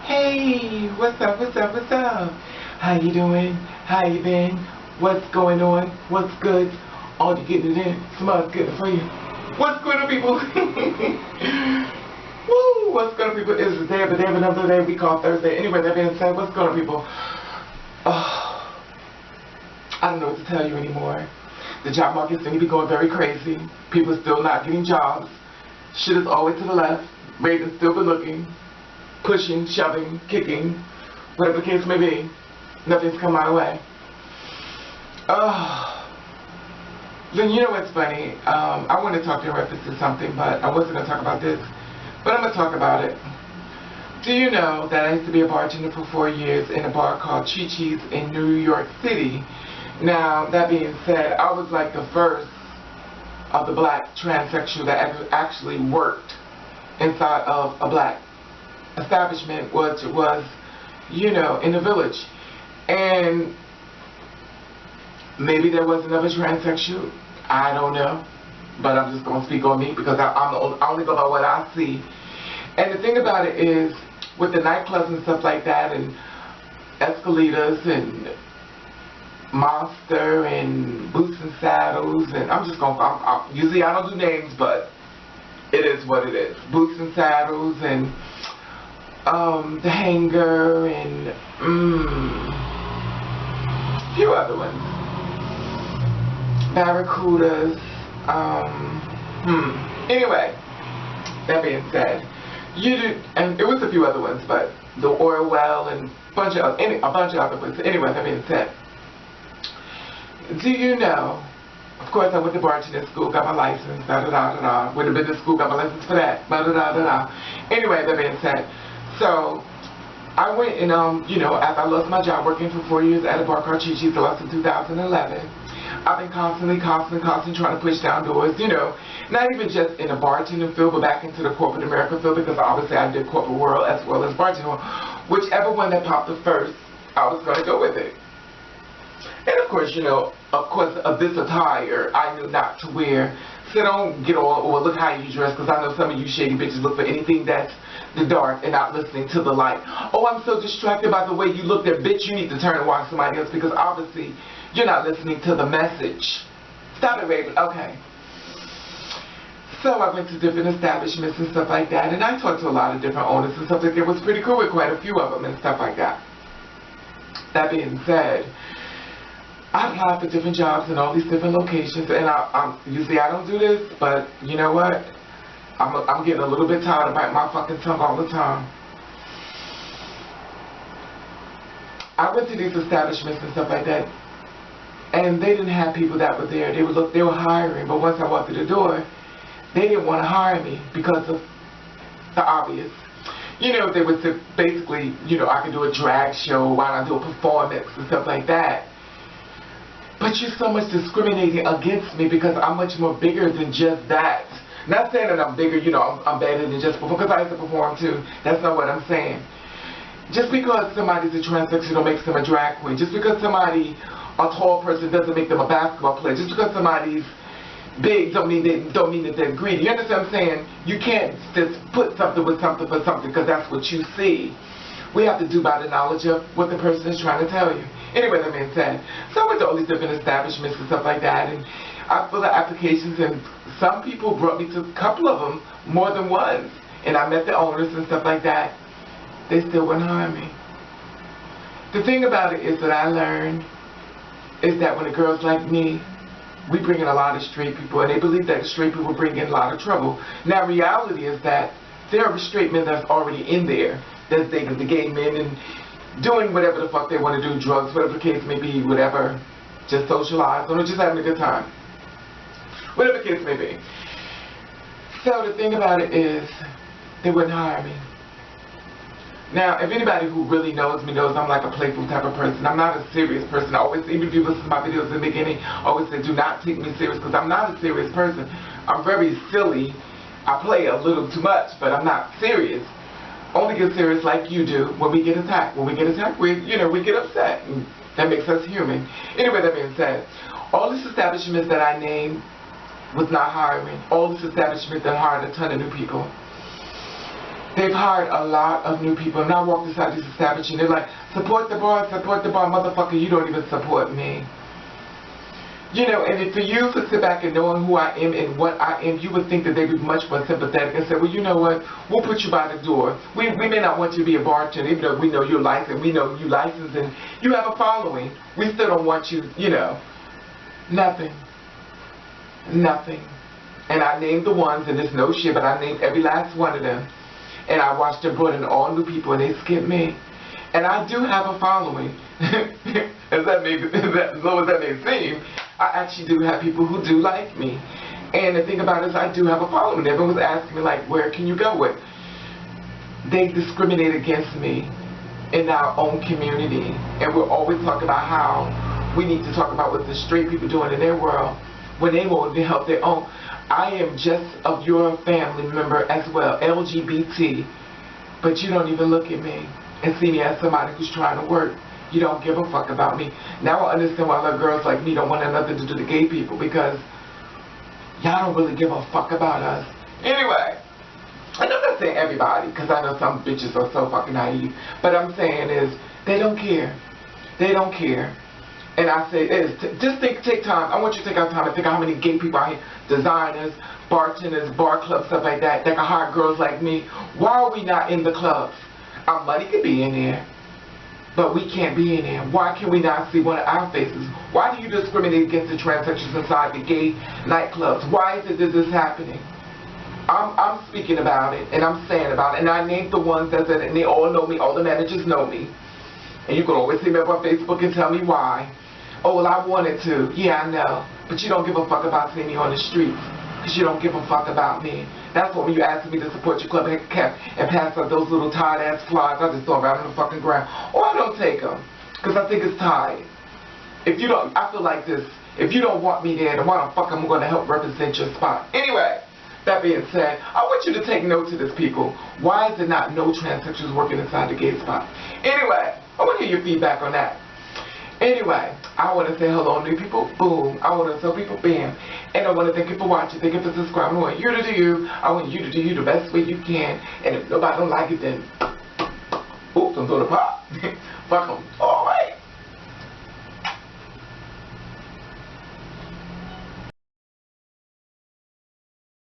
Hey, what's up, what's up, what's up? How you doing? How you been? What's going on? What's good? Oh, you getting it in? Somebody's getting it for you. What's going on, people? Woo! What's going on, people? It's the day of another day we call Thursday. Anyway, that being said, what's going on, people? Oh, I don't know what to tell you anymore. The job market seems to be going very crazy. People are still not getting jobs. Shit is always to the left. Ratings still good looking. Pushing, shoving, kicking, whatever the case may be, nothing's come my way. Then you know what's funny? I want to talk to you in reference to something, but I wasn't going to talk about this, but I'm going to talk about it. Do you know that I used to be a bartender for 4 years in a bar called Chi-Chi's in New York City? Now, that being said, I was like the first of the black transsexual that actually worked inside of a black establishment, which was, you know, in the village. And maybe there was another transsexual, I don't know, but I'm just going to speak on me because I only go by what I see. And the thing about it is, with the nightclubs and stuff like that, and Escalitas and Monster and Boots and Saddles, and I'm just going to, usually I don't do names, but it is what it is. Boots and Saddles and the Hanger and a few other ones. Barracudas. Anyway, that being said, and it was a few other ones, but the Oil Well and a bunch of other ones. Anyway, that being said, do you know? Of course, I went to bartending school, got my license, da da da da da. Went to business school, got my license for that, da da da da da. Anyway, that being said. So, I went and, you know, after I lost my job working for 4 years at a bar called Chi-Chi's, I lost in 2011. I've been constantly trying to push down doors, you know, not even just in the bartending field, but back into the corporate America field, because obviously I did corporate world as well as bartending. Whichever one that popped up first, I was going to go with it. And of course, you know, of this attire, I knew not to wear. So don't get all, or look how you dress, because I know some of you shady bitches look for anything that's the dark and not listening to the light. Oh, I'm so distracted by the way you look there. Bitch, you need to turn and watch somebody else, because obviously you're not listening to the message. Stop it, baby. Okay. So I went to different establishments and stuff like that, and I talked to a lot of different owners and stuff like that. It was pretty cool with quite a few of them and stuff like that. That being said, I applied for different jobs in all these different locations, and usually I don't do this, but you know what? I'm getting a little bit tired of biting my fucking tongue all the time. I went to these establishments and stuff like that, and they didn't have people that were there. They were hiring, but once I walked through the door, they didn't want to hire me because of the obvious. You know, they would say basically, you know, I could do a drag show, why not do a performance and stuff like that. But you're so much discriminating against me because I'm much more bigger than just that. Not saying that I'm bigger, you know, I'm better than just perform, because I used to perform too. That's not what I'm saying. Just because somebody's a transsexual don't make them a drag queen. Just because somebody, a tall person, doesn't make them a basketball player. Just because somebody's big don't mean that they're greedy. You understand what I'm saying? You can't just put something with something for something because that's what you see. We have to do by the knowledge of what the person is trying to tell you. Anyway, that being said, so I went to all these different establishments and stuff like that, and I filled out applications, and some people brought me to a couple of them, more than once, and I met the owners and stuff like that. They still wouldn't hire me. The thing about it is that I learned is that when the girls like me, we bring in a lot of straight people, and they believe that the straight people bring in a lot of trouble. Now, reality is that there are straight men that's already in there that's dating the gay men and doing whatever the fuck they want to do, drugs, whatever the case may be, whatever, just socialize, or just having a good time, whatever the case may be. So the thing about it is, they wouldn't hire me. Now, if anybody who really knows me knows I'm like a playful type of person. I'm not a serious person. I always, even if you listen to my videos in the beginning, I always say, do not take me serious, because I'm not a serious person. I'm very silly. I play a little too much, but I'm not serious. Only get serious like you do when we get attacked. When we get attacked, we get upset. And that makes us human. Anyway, that being said, all these establishments that I named was not hiring. All these establishments that hired a ton of new people. They've hired a lot of new people. And I walk inside this establishment, they're like, support the bar, motherfucker, you don't even support me. You know, and for you to sit back and knowing who I am and what I am, you would think that they'd be much more sympathetic and say, well, you know what, we'll put you by the door. We may not want you to be a bartender, even though we know you're licensed, we know you licensed and you have a following. We still don't want you, you know, nothing. Nothing. And I named the ones, and there's no shit, but I named every last one of them. And I watched them brought in all new people, and they skipped me. And I do have a following. as low as that may seem, I actually do have people who do like me. And the thing about it is I do have a following. Everyone was asking me, like, where can you go with? They discriminate against me in our own community. And we're always talking about how we need to talk about what the straight people doing in their world when they want to help their own. I am just of your family member as well, LGBT, but you don't even look at me and see me as somebody who's trying to work. You don't give a fuck about me. Now I understand why little girls like me don't want nothing to do with gay people, because y'all don't really give a fuck about us. Anyway, and I'm not saying everybody, because I know some bitches are so fucking naive, but I'm saying is, they don't care. They don't care. And I say just take time. I want you to take out time and think of how many gay people out here, designers, bartenders, bar clubs, stuff like that can hire girls like me. Why are we not in the clubs? Our money could be in there, but we can't be in there. Why can we not see one of our faces? Why do you discriminate against the transsexuals inside the gay nightclubs? Why is it that this is happening? I'm speaking about it, and I'm saying about it, and I named the ones that said it, and they all know me, all the managers know me. And you can always see me up on Facebook and tell me why. Oh, well, I wanted to. Yeah, I know. But you don't give a fuck about seeing me on the streets, because you don't give a fuck about me. That's what when you asked me to support your club and pass up those little tired-ass flies, I just throw them out on the fucking ground. Or I don't take them, because I think it's tired. If you don't, I feel like this. If you don't want me there, then why the fuck am I going to help represent your spot? Anyway, that being said, I want you to take note of this, people. Why is there not no transsexuals working inside the gay spot? Anyway, I want to hear your feedback on that. Anyway, I want to say hello, new people, boom. I want to tell people, bam. And I want to thank you for watching, thank you for subscribing. I want you to do you. I want you to do you the best way you can. And if nobody don't like it, then, oops, I'm going to pop. Fuck them.